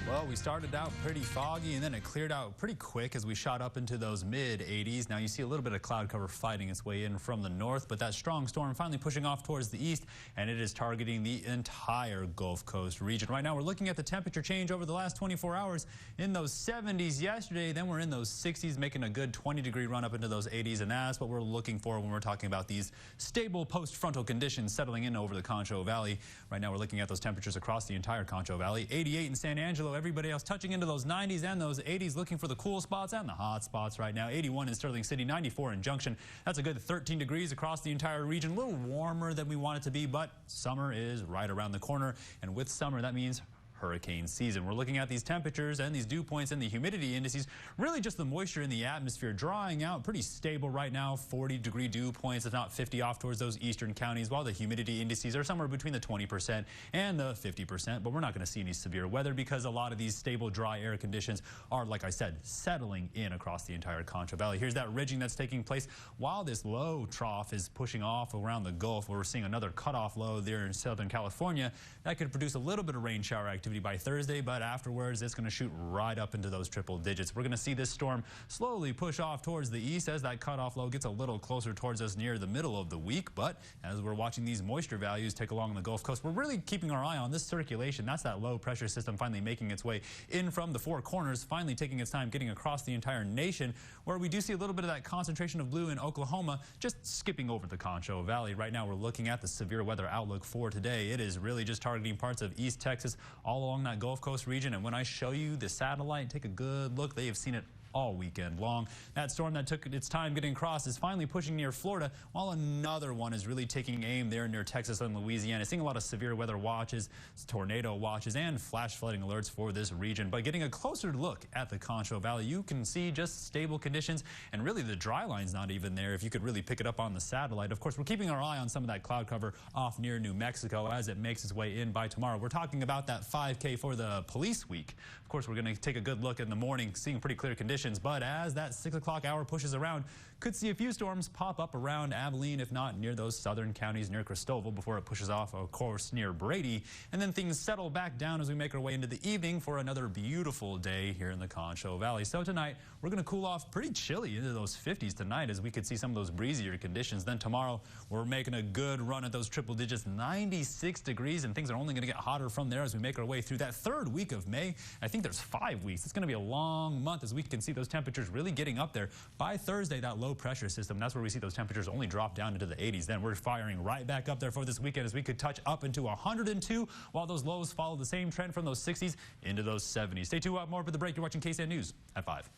Well, we started out pretty foggy and then it cleared out pretty quick as we shot up into those mid-80s. Now you see a little bit of cloud cover fighting its way in from the north, but that strong storm finally pushing off towards the east, and it is targeting the entire Gulf Coast region. Right now we're looking at the temperature change over the last 24 hours in those 70s yesterday. Then we're in those 60s, making a good 20-degree run up into those 80s, and that's what we're looking for when we're talking about these stable post-frontal conditions settling in over the Concho Valley. Right now we're looking at those temperatures across the entire Concho Valley. 88 in San Angelo. Everybody else touching into those 90s and those 80s, looking for the cool spots and the hot spots right now. 81 in Sterling City, 94 in Junction. That's a good 13 degrees across the entire region. A little warmer than we want it to be, but summer is right around the corner. And with summer, that means hurricane season. We're looking at these temperatures and these dew points and the humidity indices, really just the moisture in the atmosphere drying out, pretty stable right now. 40-degree dew points, if not 50 off towards those eastern counties, while the humidity indices are somewhere between the 20% and the 50%. But we're not going to see any severe weather because a lot of these stable dry air conditions are, like I said, settling in across the entire Concho Valley. Here's that ridging that's taking place while this low trough is pushing off around the Gulf, where we're seeing another cutoff low there in Southern California. That could produce a little bit of rain shower activity by Thursday, but afterwards it's going to shoot right up into those triple digits. We're going to see this storm slowly push off towards the east as that cutoff low gets a little closer towards us near the middle of the week. But as we're watching these moisture values take along the Gulf Coast, we're really keeping our eye on this circulation. That's that low pressure system finally making its way in from the Four Corners, finally taking its time getting across the entire nation, where we do see a little bit of that concentration of blue in Oklahoma, just skipping over the Concho Valley. Right now we're looking at the severe weather outlook for today. It is really just targeting parts of East Texas all along that Gulf Coast region. And when I show you the satellite, take a good look. They have seen it all weekend long. That storm that took its time getting across is finally pushing near Florida, while another one is really taking aim there near Texas and Louisiana. Seeing a lot of severe weather watches, tornado watches, and flash flooding alerts for this region. But getting a closer look at the Concho Valley, you can see just stable conditions, and really the dry line's not even there if you could really pick it up on the satellite. Of course, we're keeping our eye on some of that cloud cover off near New Mexico as it makes its way in by tomorrow. We're talking about that 5K for the police week. Of course, we're going to take a good look in the morning, seeing pretty clear conditions. But as that 6 o'clock hour pushes around, could see a few storms pop up around Abilene, if not near those southern counties near Cristobal, before it pushes off, of course, near Brady. And then things settle back down as we make our way into the evening for another beautiful day here in the Concho Valley. So tonight, we're going to cool off pretty chilly into those 50s tonight, as we could see some of those breezier conditions. Then tomorrow, we're making a good run at those triple digits, 96 degrees, and things are only going to get hotter from there as we make our way through that third week of May. I think there's 5 weeks. It's going to be a long month as we can see those temperatures really getting up there. By Thursday, that low pressure system, that's where we see those temperatures only drop down into the 80s. Then we're firing right back up there for this weekend as we could touch up into 102, while those lows follow the same trend from those 60s into those 70s. Stay tuned, more for the break. You're watching KSAN News at 5.